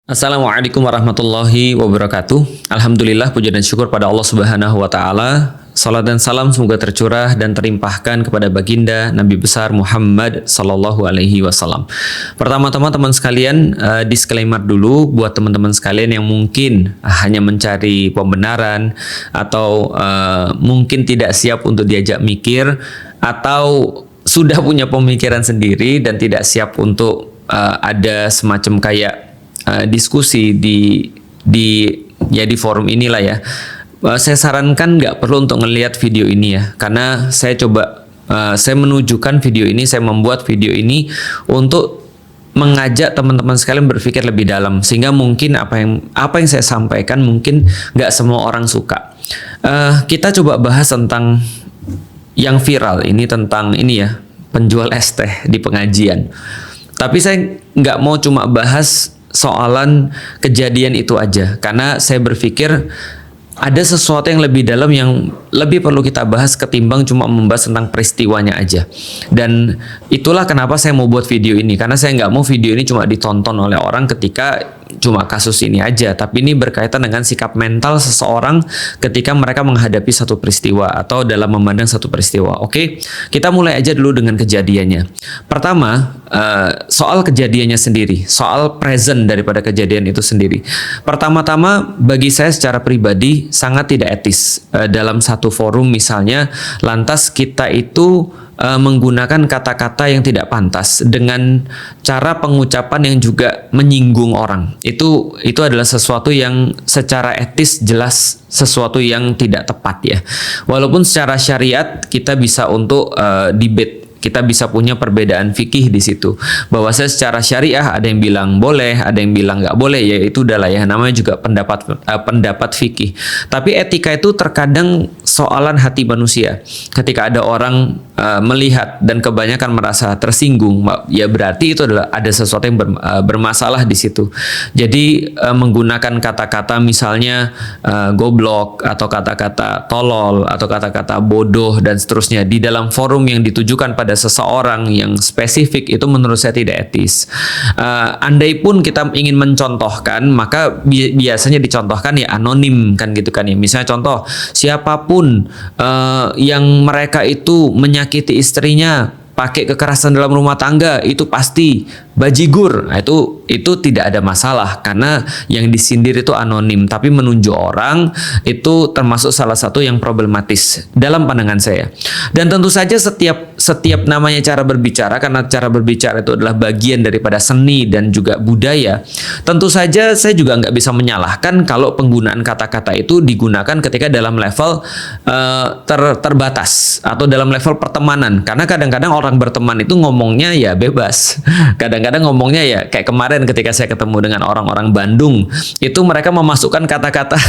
Assalamualaikum warahmatullahi wabarakatuh. Alhamdulillah, puja dan syukur pada Allah Subhanahu wa taala. Salat dan salam semoga tercurah dan terlimpahkan kepada baginda Nabi besar Muhammad sallallahu alaihi wasallam. Pertama-tama teman sekalian, disclaimer dulu buat teman-teman sekalian yang mungkin hanya mencari pembenaran atau mungkin tidak siap untuk diajak mikir atau sudah punya pemikiran sendiri dan tidak siap untuk ada semacam kayak diskusi di forum inilah ya. Saya sarankan nggak perlu untuk ngelihat video ini ya, karena saya menunjukkan video ini, saya membuat video ini untuk mengajak teman-teman sekalian berpikir lebih dalam, sehingga mungkin apa yang saya sampaikan mungkin nggak semua orang suka. Kita coba bahas tentang yang viral ini, tentang ini ya, penjual es teh di pengajian. Tapi saya nggak mau cuma bahas soalan kejadian itu aja, karena saya berpikir ada sesuatu yang lebih dalam yang lebih perlu kita bahas ketimbang cuma membahas tentang peristiwanya aja. Dan itulah kenapa saya mau buat video ini, karena saya nggak mau video ini cuma ditonton oleh orang ketika cuma kasus ini aja, tapi ini berkaitan dengan sikap mental seseorang ketika mereka menghadapi satu peristiwa atau dalam memandang satu peristiwa. Oke, kita mulai aja dulu dengan kejadiannya. Pertama, soal kejadiannya sendiri, soal present daripada kejadian itu sendiri. Pertama-tama, bagi saya secara pribadi sangat tidak etis dalam satu forum misalnya, lantas kita itu menggunakan kata-kata yang tidak pantas dengan cara pengucapan yang juga menyinggung orang. Itu adalah sesuatu yang secara etis jelas sesuatu yang tidak tepat ya. Walaupun secara syariat kita bisa untuk debate, kita bisa punya perbedaan fikih di situ. Bahwa secara syariah ada yang bilang boleh, ada yang bilang nggak boleh, ya itu udahlah ya, namanya juga pendapat fikih. Tapi etika itu terkadang soalan hati manusia. Ketika ada orang melihat dan kebanyakan merasa tersinggung, ya berarti itu adalah ada sesuatu yang bermasalah di situ. Jadi menggunakan kata-kata misalnya goblok atau kata-kata tolol atau kata-kata bodoh dan seterusnya di dalam forum yang ditujukan pada seseorang yang spesifik, itu menurut saya tidak etis. Andai pun kita ingin mencontohkan, maka biasanya dicontohkan ya anonim kan gitu kan ya. Misalnya contoh, siapapun yang mereka itu menyakiti istrinya, pakai kekerasan dalam rumah tangga, itu pasti bajigur. Nah, itu tidak ada masalah karena yang disindir itu anonim, tapi menunjuk orang itu termasuk salah satu yang problematis dalam pandangan saya. Dan tentu saja setiap namanya cara berbicara, karena cara berbicara itu adalah bagian daripada seni dan juga budaya. Tentu saja saya juga nggak bisa menyalahkan kalau penggunaan kata-kata itu digunakan ketika dalam level terbatas atau dalam level pertemanan, karena kadang-kadang orang berteman itu ngomongnya ya bebas. Kadang-kadang ngomongnya ya kayak kemarin ketika saya ketemu dengan orang-orang Bandung, itu mereka memasukkan kata-kata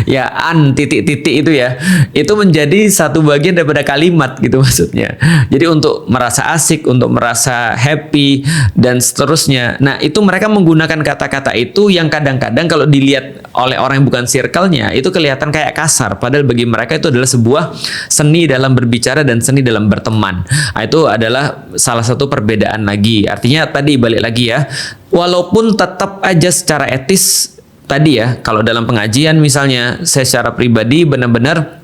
ya titik-titik itu ya, itu menjadi satu bagian daripada kalimat gitu maksudnya. Jadi untuk merasa asik, untuk merasa happy dan seterusnya. Nah, itu mereka menggunakan kata-kata itu yang kadang-kadang kalau dilihat oleh orang yang bukan circle-nya itu kelihatan kayak kasar, padahal bagi mereka itu adalah sebuah seni dalam berbicara dan seni dalam berteman. Nah, itu adalah salah satu perbedaan lagi. Artinya tadi balik lagi ya, walaupun tetap aja secara etis tadi ya, kalau dalam pengajian misalnya, saya secara pribadi benar-benar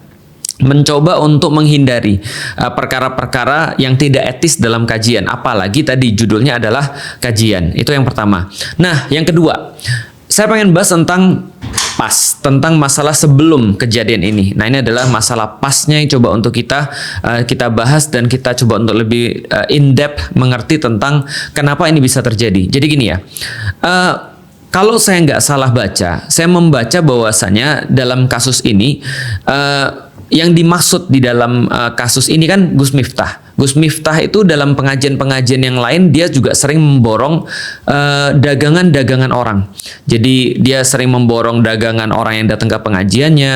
mencoba untuk menghindari perkara-perkara yang tidak etis dalam kajian, apalagi tadi judulnya adalah kajian. Itu yang pertama. Nah, yang kedua, saya pengen bahas tentang masalah sebelum kejadian ini. Nah, ini adalah masalah pasnya yang coba untuk kita bahas dan kita coba untuk lebih in-depth mengerti tentang kenapa ini bisa terjadi. Jadi gini ya, kalau saya nggak salah baca, saya membaca bahwasanya dalam kasus ini yang dimaksud di dalam kasus ini kan Gus Miftah. Gus Miftah itu dalam pengajian-pengajian yang lain dia juga sering memborong dagangan-dagangan orang. Jadi dia sering memborong dagangan orang yang datang ke pengajiannya,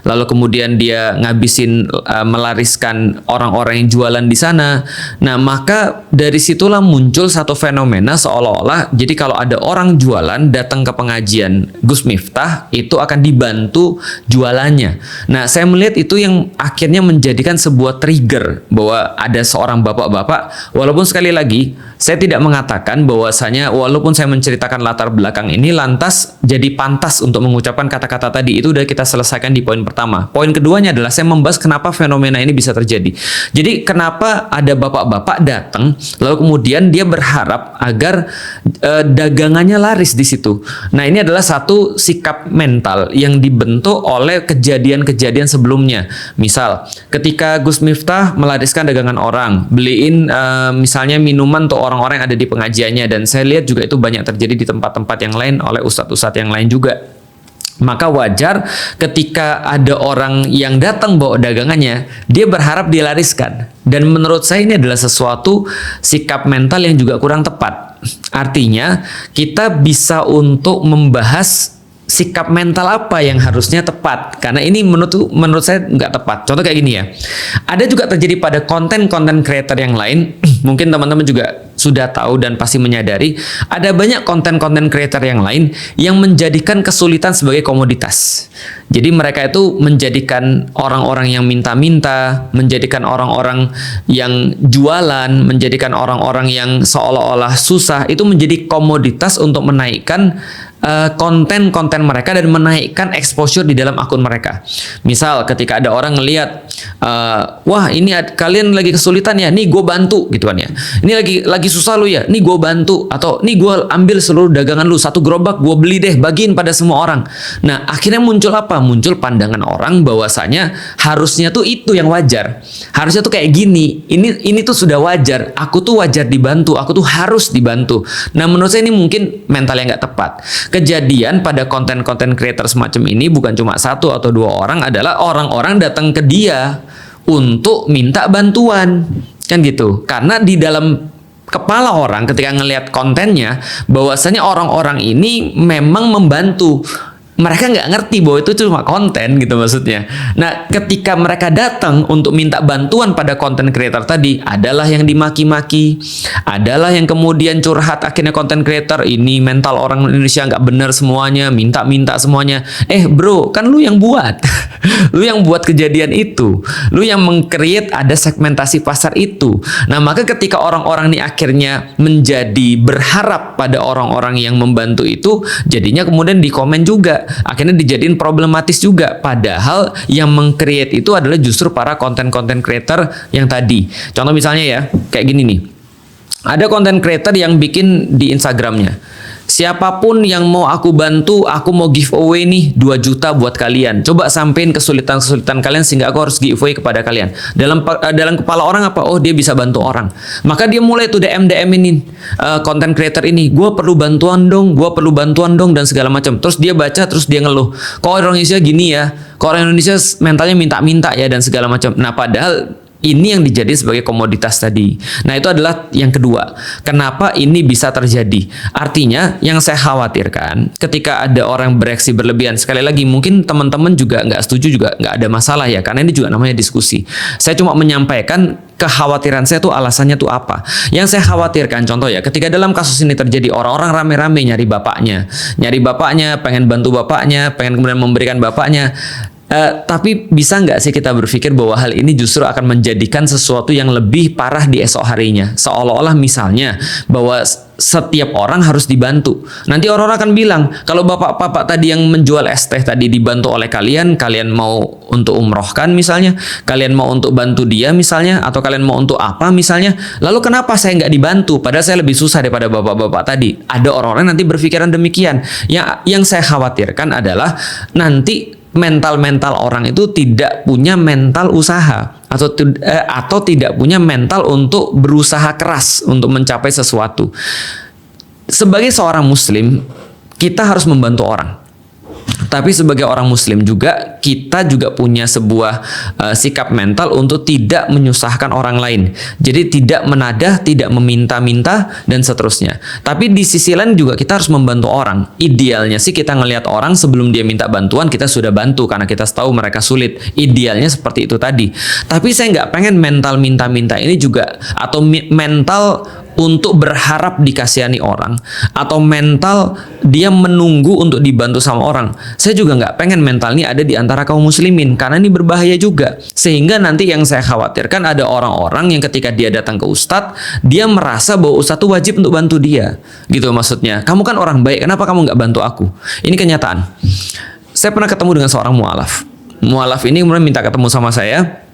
lalu kemudian dia ngabisin melariskan orang-orang yang jualan di sana. Nah, maka dari situlah muncul satu fenomena seolah-olah jadi kalau ada orang jualan datang ke pengajian Gus Miftah itu akan dibantu jualannya. Nah, saya melihat itu yang akhirnya menjadikan sebuah trigger bahwa ada seorang bapak-bapak, walaupun sekali lagi Saya tidak mengatakan bahwasanya walaupun saya menceritakan latar belakang ini lantas jadi pantas untuk mengucapkan kata-kata tadi. Itu udah kita selesaikan di poin pertama. Poin keduanya adalah saya membahas kenapa fenomena ini bisa terjadi. Jadi kenapa ada bapak-bapak datang lalu kemudian dia berharap agar dagangannya laris di situ. Nah, ini adalah satu sikap mental yang dibentuk oleh kejadian-kejadian sebelumnya. Misal, ketika Gus Miftah melariskan dagangan orang, beliin misalnya minuman untuk orang-orang yang ada di pengajiannya, dan saya lihat juga itu banyak terjadi di tempat-tempat yang lain oleh ustadz-ustadz yang lain juga. Maka wajar ketika ada orang yang datang bawa dagangannya, dia berharap dilariskan. Dan menurut saya ini adalah sesuatu sikap mental yang juga kurang tepat. Artinya, kita bisa untuk membahas sikap mental apa yang harusnya tepat, karena ini menurut saya nggak tepat. Contoh kayak gini ya, ada juga terjadi pada konten-konten creator yang lain. Mungkin teman-teman juga sudah tahu dan pasti menyadari ada banyak konten-konten creator yang lain yang menjadikan kesulitan sebagai komoditas. Jadi mereka itu menjadikan orang-orang yang minta-minta, menjadikan orang-orang yang jualan, menjadikan orang-orang yang seolah-olah susah itu menjadi komoditas untuk menaikkan konten-konten mereka dan menaikkan exposure di dalam akun mereka. Misal ketika ada orang ngelihat, wah ini kalian lagi kesulitan ya, nih gue bantu gitu kan ya. Ini lagi susah lu ya, nih gue bantu. Atau nih gue ambil seluruh dagangan lu, satu gerobak gue beli deh, bagiin pada semua orang. Nah akhirnya muncul apa? Muncul pandangan orang bahwasanya harusnya tuh itu yang wajar. Harusnya tuh kayak gini. Ini tuh sudah wajar. Aku tuh wajar dibantu. Aku tuh harus dibantu. Nah menurut saya ini mungkin mental yang nggak tepat. Kejadian pada konten-konten creator semacam ini bukan cuma satu atau dua orang, adalah orang-orang datang ke dia untuk minta bantuan, kan gitu. Karena di dalam kepala orang ketika ngelihat kontennya bahwasanya orang-orang ini memang membantu. Mereka nggak ngerti bahwa itu cuma konten gitu maksudnya. Nah, ketika mereka datang untuk minta bantuan pada konten creator tadi, adalah yang dimaki-maki, adalah yang kemudian curhat. Akhirnya konten creator ini mental orang Indonesia nggak benar semuanya, minta-minta semuanya. Bro, kan lu yang buat. Lu yang buat kejadian itu. Lu yang meng-create ada segmentasi pasar itu. Nah, maka ketika orang-orang ini akhirnya menjadi berharap pada orang-orang yang membantu itu, jadinya kemudian di komen juga. Akhirnya dijadiin problematis juga. Padahal yang meng-create itu adalah justru para konten-konten creator yang tadi. Contoh misalnya ya, kayak gini nih. Ada konten creator yang bikin di Instagramnya, siapapun yang mau aku bantu, aku mau giveaway nih 2 juta buat kalian. Coba sampein kesulitan-kesulitan kalian sehingga aku harus giveaway kepada kalian. Dalam kepala orang apa? Oh, dia bisa bantu orang. Maka dia mulai tuh DM ini konten creator ini, gue perlu bantuan dong, dan segala macam. Terus dia baca, terus dia ngeluh, kok orang Indonesia gini ya, kok orang Indonesia mentalnya minta-minta ya, dan segala macam. Nah, padahal ini yang dijadikan sebagai komoditas tadi. Nah, itu adalah yang kedua. Kenapa ini bisa terjadi? Artinya, yang saya khawatirkan ketika ada orang bereaksi berlebihan, sekali lagi, mungkin teman-teman juga nggak setuju, juga nggak ada masalah ya, karena ini juga namanya diskusi. Saya cuma menyampaikan kekhawatiran saya tuh alasannya tuh apa. Yang saya khawatirkan, contoh ya, ketika dalam kasus ini terjadi, orang-orang rame-rame nyari bapaknya, pengen bantu bapaknya, pengen kemudian memberikan bapaknya. Tapi bisa nggak sih kita berpikir bahwa hal ini justru akan menjadikan sesuatu yang lebih parah di esok harinya? Seolah-olah misalnya bahwa setiap orang harus dibantu. Nanti orang-orang akan bilang, kalau bapak-bapak tadi yang menjual es teh tadi dibantu oleh kalian mau untuk umrohkan misalnya, kalian mau untuk bantu dia misalnya, atau kalian mau untuk apa misalnya, lalu kenapa saya nggak dibantu? Padahal saya lebih susah daripada bapak-bapak tadi. Ada orang-orang nanti berpikiran demikian. Yang saya khawatirkan adalah nanti mental orang itu tidak punya mental usaha atau tidak punya mental untuk berusaha keras untuk mencapai sesuatu. Sebagai seorang muslim, kita harus membantu orang. Tapi sebagai orang muslim juga, kita juga punya sebuah sikap mental untuk tidak menyusahkan orang lain. Jadi tidak menadah, tidak meminta-minta, dan seterusnya. Tapi di sisi lain juga kita harus membantu orang. Idealnya sih kita ngelihat orang sebelum dia minta bantuan, kita sudah bantu karena kita tahu mereka sulit. Idealnya seperti itu tadi. Tapi saya nggak pengen mental minta-minta ini juga, atau mental untuk berharap dikasihani orang, atau mental dia menunggu untuk dibantu sama orang. Saya juga nggak pengen mental ini ada di antara kaum muslimin, karena ini berbahaya juga. Sehingga nanti yang saya khawatirkan ada orang-orang yang ketika dia datang ke ustadz, dia merasa bahwa ustadz itu wajib untuk bantu dia. Gitu maksudnya. Kamu kan orang baik, kenapa kamu nggak bantu aku? Ini kenyataan. Saya pernah ketemu dengan seorang mualaf. Mualaf ini kemudian minta ketemu sama saya.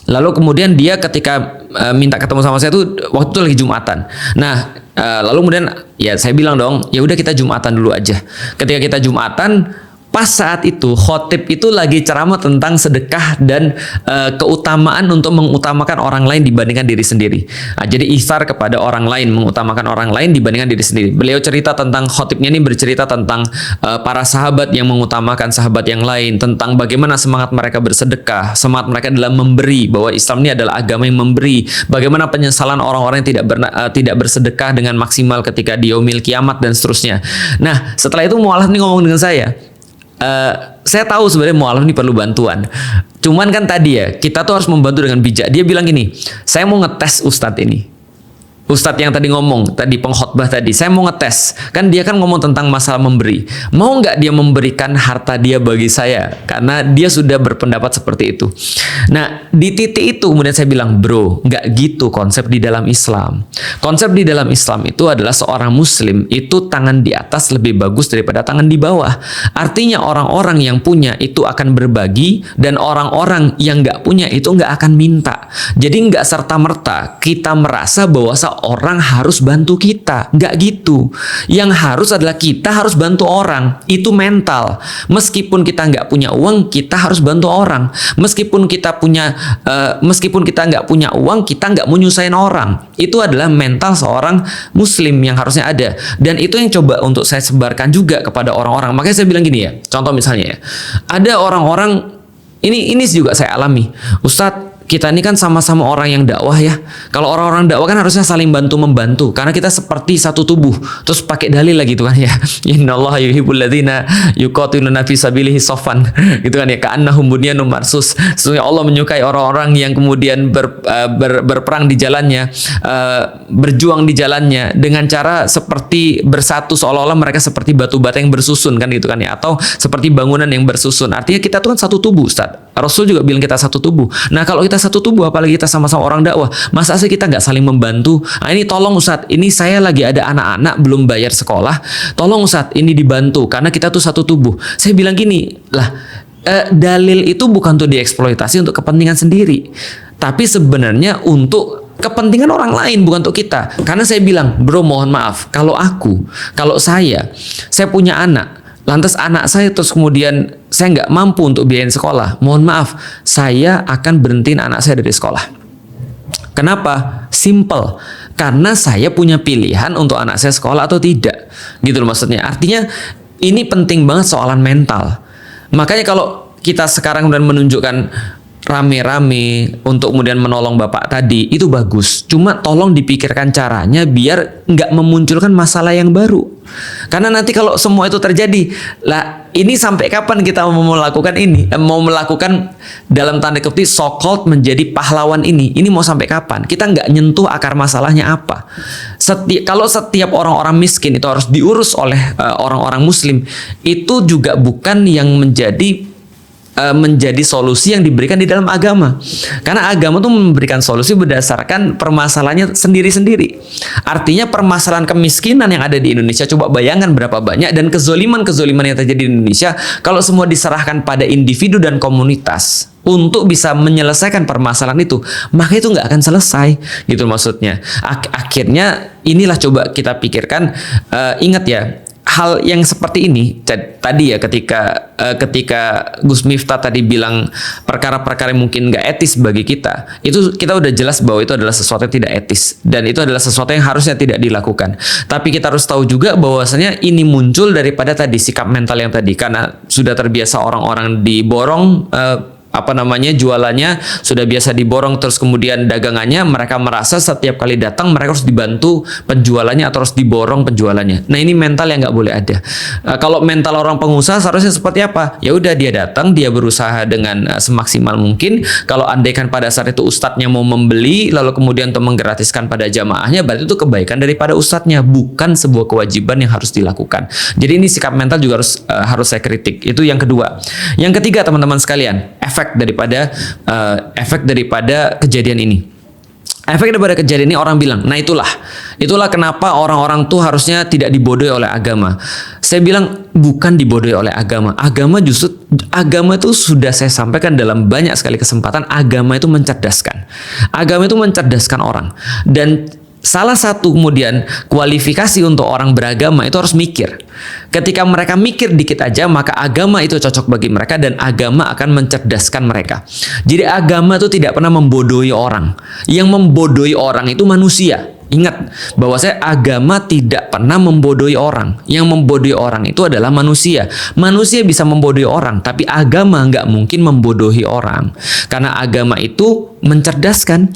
Lalu kemudian dia ketika minta ketemu sama saya itu waktu itu lagi Jumatan. Nah, lalu kemudian ya saya bilang dong, ya udah kita Jumatan dulu aja. Ketika kita Jumatan, pas saat itu khotib itu lagi ceramah tentang sedekah dan keutamaan untuk mengutamakan orang lain dibandingkan diri sendiri. Nah, jadi ihsar kepada orang lain, mengutamakan orang lain dibandingkan diri sendiri. Beliau cerita tentang, khotibnya ini bercerita tentang para sahabat yang mengutamakan sahabat yang lain, tentang bagaimana semangat mereka bersedekah, semangat mereka dalam memberi, bahwa Islam ini adalah agama yang memberi, bagaimana penyesalan orang-orang yang tidak bersedekah dengan maksimal ketika di yaumil kiamat dan seterusnya. Nah, setelah itu mualaf ini ngomong dengan saya tahu sebenarnya mualaf ini perlu bantuan. Cuman kan tadi ya, kita tuh harus membantu dengan bijak. Dia bilang gini, saya mau ngetes ustadz ini. Ustadz yang tadi ngomong, tadi pengkhotbah tadi, saya mau ngetes. Kan dia kan ngomong tentang masalah memberi. Mau nggak dia memberikan harta dia bagi saya? Karena dia sudah berpendapat seperti itu. Nah, di titik itu kemudian saya bilang, bro, nggak gitu konsep di dalam Islam. Konsep di dalam Islam itu adalah seorang muslim itu tangan di atas lebih bagus daripada tangan di bawah. Artinya orang-orang yang punya itu akan berbagi, dan orang-orang yang nggak punya itu nggak akan minta. Jadi nggak serta-merta kita merasa bahwa orang harus bantu kita, nggak gitu. Yang harus adalah kita harus bantu orang. Itu mental. Meskipun kita nggak punya uang, kita harus bantu orang. Meskipun kita nggak punya uang, kita nggak mau nyusahin orang. Itu adalah mental seorang muslim yang harusnya ada. Dan itu yang coba untuk saya sebarkan juga kepada orang-orang. Makanya saya bilang gini ya. Contoh misalnya ya, ada orang-orang ini juga saya alami, Ustadz. Kita ini kan sama-sama orang yang dakwah ya. Kalau orang-orang dakwah kan harusnya saling bantu-membantu, karena kita seperti satu tubuh. Terus pakai dalil lagi gitu kan ya. Innallaha yuhibbul ladzina yuqatiluna fi sabilihi shaffan. Gitu kan ya, ka'annahum bunyanun marsus. Sesungguhnya Allah menyukai orang-orang yang kemudian berperang di jalannya, berjuang di jalannya dengan cara seperti bersatu, seolah-olah mereka seperti batu bata yang bersusun kan gitu kan ya, atau seperti bangunan yang bersusun. Artinya kita tuh kan satu tubuh, Ustaz. Rasul juga bilang kita satu tubuh. Nah, kalau kita satu tubuh, apalagi kita sama-sama orang dakwah, masa sih kita nggak saling membantu? Nah, ini tolong Ustadz, ini saya lagi ada anak-anak belum bayar sekolah, tolong Ustadz ini dibantu karena kita tuh satu tubuh. Saya bilang gini lah, dalil itu bukan untuk dieksploitasi untuk kepentingan sendiri, tapi sebenarnya untuk kepentingan orang lain, bukan untuk kita. Karena saya bilang, bro, mohon maaf, kalau saya punya anak, lantas anak saya terus kemudian saya nggak mampu untuk biayain sekolah, mohon maaf, saya akan berhentiin anak saya dari sekolah. Kenapa? Simple. Karena saya punya pilihan untuk anak saya sekolah atau tidak. Gitu loh maksudnya. Artinya ini penting banget soalan mental. Makanya kalau kita sekarang kemudian menunjukkan rame-rame untuk kemudian menolong bapak tadi, itu bagus. Cuma tolong dipikirkan caranya biar nggak memunculkan masalah yang baru. Karena nanti kalau semua itu terjadi, lah ini sampai kapan kita mau melakukan ini? Mau melakukan dalam tanda kutip so-called menjadi pahlawan ini? Ini mau sampai kapan? Kita nggak nyentuh akar masalahnya apa. Kalau setiap orang-orang miskin itu harus diurus oleh orang-orang muslim, itu juga bukan yang menjadi solusi yang diberikan di dalam agama. Karena agama itu memberikan solusi berdasarkan permasalahannya sendiri-sendiri. Artinya permasalahan kemiskinan yang ada di Indonesia, coba bayangkan berapa banyak, dan kezoliman-kezoliman yang terjadi di Indonesia, kalau semua diserahkan pada individu dan komunitas untuk bisa menyelesaikan permasalahan itu, maka itu nggak akan selesai, gitu maksudnya. Akhirnya inilah coba kita pikirkan, ingat ya, hal yang seperti ini tadi ya, ketika Gus Miftah tadi bilang perkara-perkara yang mungkin nggak etis bagi kita, itu kita udah jelas bahwa itu adalah sesuatu yang tidak etis, dan itu adalah sesuatu yang harusnya tidak dilakukan. Tapi kita harus tahu juga bahwasanya ini muncul daripada tadi sikap mental yang tadi, karena sudah terbiasa orang-orang diborong jualannya sudah biasa diborong, terus kemudian dagangannya mereka merasa setiap kali datang mereka harus dibantu penjualannya atau harus diborong penjualannya. Nah, ini mental yang nggak boleh ada. Kalau mental orang pengusaha seharusnya seperti apa? Ya udah, dia datang, dia berusaha dengan semaksimal mungkin. Kalau andaikan pada saat itu ustadznya mau membeli lalu kemudian untuk menggratiskan pada jamaahnya, berarti itu kebaikan daripada ustadznya, bukan sebuah kewajiban yang harus dilakukan. Jadi ini sikap mental juga harus saya kritik. Itu yang kedua. Yang ketiga, teman-teman sekalian, efek daripada kejadian ini. Efek daripada kejadian ini, orang bilang, nah itulah kenapa orang-orang tuh harusnya tidak dibodohi oleh agama. Saya bilang bukan dibodohi oleh agama. Agama itu sudah saya sampaikan dalam banyak sekali kesempatan. Agama itu mencerdaskan. Agama itu mencerdaskan orang. Dan salah satu kemudian kualifikasi untuk orang beragama itu harus mikir. Ketika mereka mikir dikit aja, maka agama itu cocok bagi mereka dan agama akan mencerdaskan mereka. Jadi agama itu tidak pernah membodohi orang. Yang membodohi orang itu manusia. Ingat bahwa agama tidak pernah membodohi orang. Yang membodohi orang itu adalah manusia. Manusia bisa membodohi orang, tapi agama nggak mungkin membodohi orang. Karena agama itu mencerdaskan.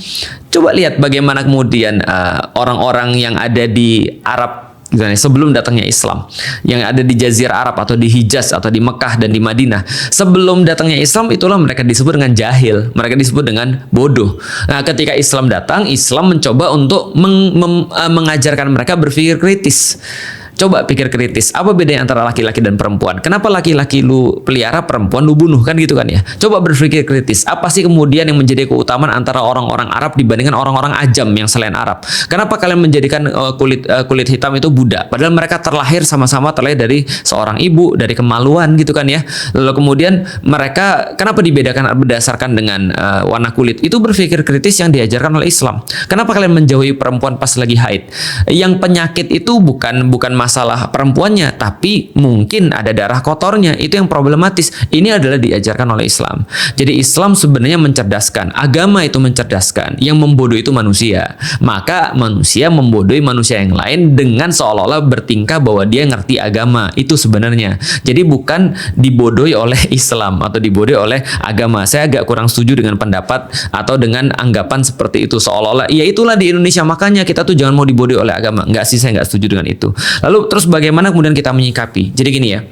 Coba lihat bagaimana kemudian orang-orang yang ada di Arab, sebelum datangnya Islam, yang ada di Jazirah Arab atau di Hijaz atau di Mekah dan di Madinah, sebelum datangnya Islam, itulah mereka disebut dengan jahil, mereka disebut dengan bodoh. Nah, ketika Islam datang, Islam mencoba untuk mengajarkan mereka berpikir kritis. Coba pikir kritis, apa bedanya antara laki-laki dan perempuan? Kenapa laki-laki lu pelihara, perempuan lu bunuh, kan gitu kan ya? Coba berpikir kritis, apa sih kemudian yang menjadi keutamaan antara orang-orang Arab dibandingkan orang-orang Ajam yang selain Arab? Kenapa kalian menjadikan kulit hitam itu budak? Padahal mereka sama-sama terlahir dari seorang ibu, dari kemaluan gitu kan ya. Lalu kemudian mereka kenapa dibedakan berdasarkan dengan warna kulit? Itu berpikir kritis yang diajarkan oleh Islam. Kenapa kalian menjauhi perempuan pas lagi haid? Yang penyakit itu bukan masalah perempuannya, tapi mungkin ada darah kotornya, itu yang problematis. Ini adalah diajarkan oleh Islam. Jadi Islam sebenarnya mencerdaskan, agama itu mencerdaskan, yang membodohi itu manusia. Maka manusia membodohi manusia yang lain dengan seolah-olah bertingkah bahwa dia ngerti agama. Itu sebenarnya. Jadi bukan dibodohi oleh Islam atau dibodohi oleh agama. Saya agak kurang setuju dengan pendapat atau dengan anggapan seperti itu, seolah-olah ya itulah di Indonesia makanya kita tuh jangan mau dibodohi oleh agama. Enggak sih, saya nggak setuju dengan itu. Lalu terus bagaimana kemudian kita menyikapi? Jadi gini ya,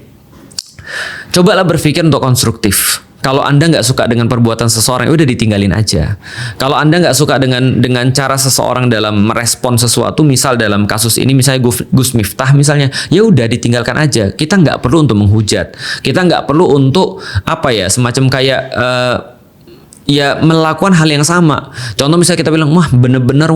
cobalah berpikir untuk konstruktif. Kalau Anda nggak suka dengan perbuatan seseorang, udah ditinggalin aja. Kalau Anda nggak suka dengan cara seseorang dalam merespon sesuatu, misal dalam kasus ini misalnya Gus Miftah misalnya, ya udah ditinggalkan aja. Kita nggak perlu untuk menghujat. Kita nggak perlu untuk semacam kayak ya melakukan hal yang sama. Contoh misalnya kita bilang, wah bener-bener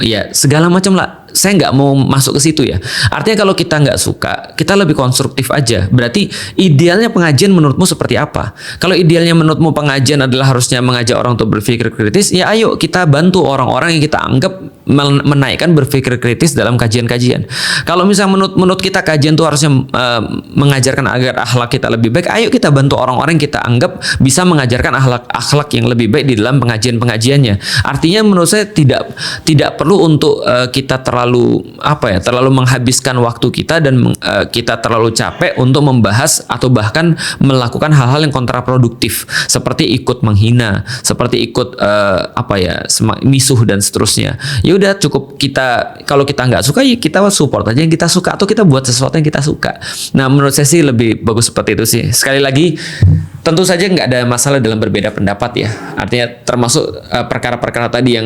ya segala macam lah. Saya nggak mau masuk ke situ ya. Artinya kalau kita nggak suka, kita lebih konstruktif aja. Berarti idealnya pengajian menurutmu seperti apa? Kalau idealnya menurutmu pengajian adalah harusnya mengajak orang untuk berpikir kritis, ya ayo kita bantu orang-orang yang kita anggap menaikkan berpikir kritis dalam kajian-kajian. Kalau misalnya menurut kita kajian itu harusnya mengajarkan agar akhlak kita lebih baik, ayo kita bantu orang-orang yang kita anggap bisa mengajarkan akhlak yang lebih baik di dalam pengajian-pengajiannya. Artinya menurut saya tidak perlu untuk kita terlalu menghabiskan waktu kita dan kita terlalu capek untuk membahas atau bahkan melakukan hal-hal yang kontraproduktif seperti ikut menghina, seperti ikut misuh dan seterusnya. Ya udah cukup kalau kita nggak suka ya kita support aja yang kita suka atau kita buat sesuatu yang kita suka. Nah, menurut saya sih lebih bagus seperti itu sih. Sekali lagi, tentu saja nggak ada masalah dalam berbeda pendapat ya. Artinya termasuk perkara-perkara tadi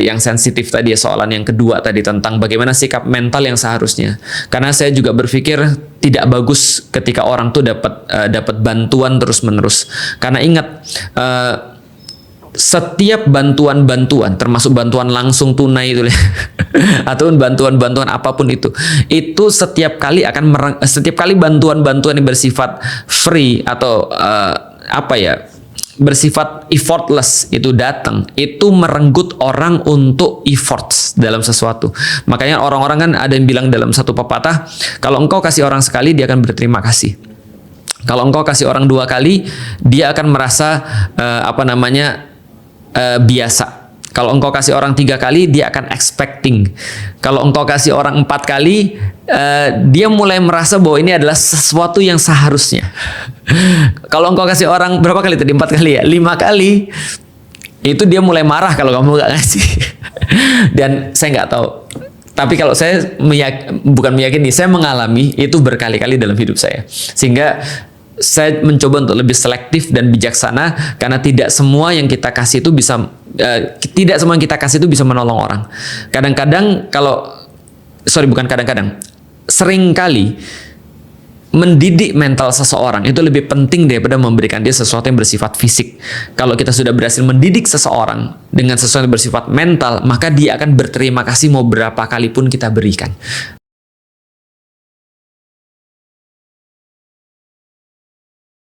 yang sensitif tadi ya, soalan yang kedua tadi tentang bagaimana sikap mental yang seharusnya. Karena saya juga berpikir tidak bagus ketika orang tuh dapat bantuan terus-menerus. Karena ingat setiap bantuan termasuk bantuan langsung tunai itu atau bantuan apapun itu setiap kali bantuan yang bersifat free atau bersifat effortless itu datang, itu merenggut orang untuk efforts dalam sesuatu. Makanya orang-orang kan ada yang bilang dalam satu pepatah, kalau engkau kasih orang sekali dia akan berterima kasih. Kalau engkau kasih orang 2 kali dia akan merasa biasa. Kalau engkau kasih orang 3 kali, dia akan expecting. Kalau engkau kasih orang 4 kali, dia mulai merasa bahwa ini adalah sesuatu yang seharusnya. Kalau engkau kasih orang berapa kali tadi? 4 kali ya? 5 kali. Itu dia mulai marah kalau kamu nggak ngasih. Dan saya nggak tahu. Tapi kalau saya bukan meyakini, saya mengalami itu berkali-kali dalam hidup saya. Sehingga saya mencoba untuk lebih selektif dan bijaksana, karena tidak semua yang kita kasih itu bisa menolong orang. Kadang-kadang sering kali mendidik mental seseorang itu lebih penting daripada memberikan dia sesuatu yang bersifat fisik. Kalau kita sudah berhasil mendidik seseorang dengan sesuatu yang bersifat mental, maka dia akan berterima kasih mau berapa kali pun kita berikan.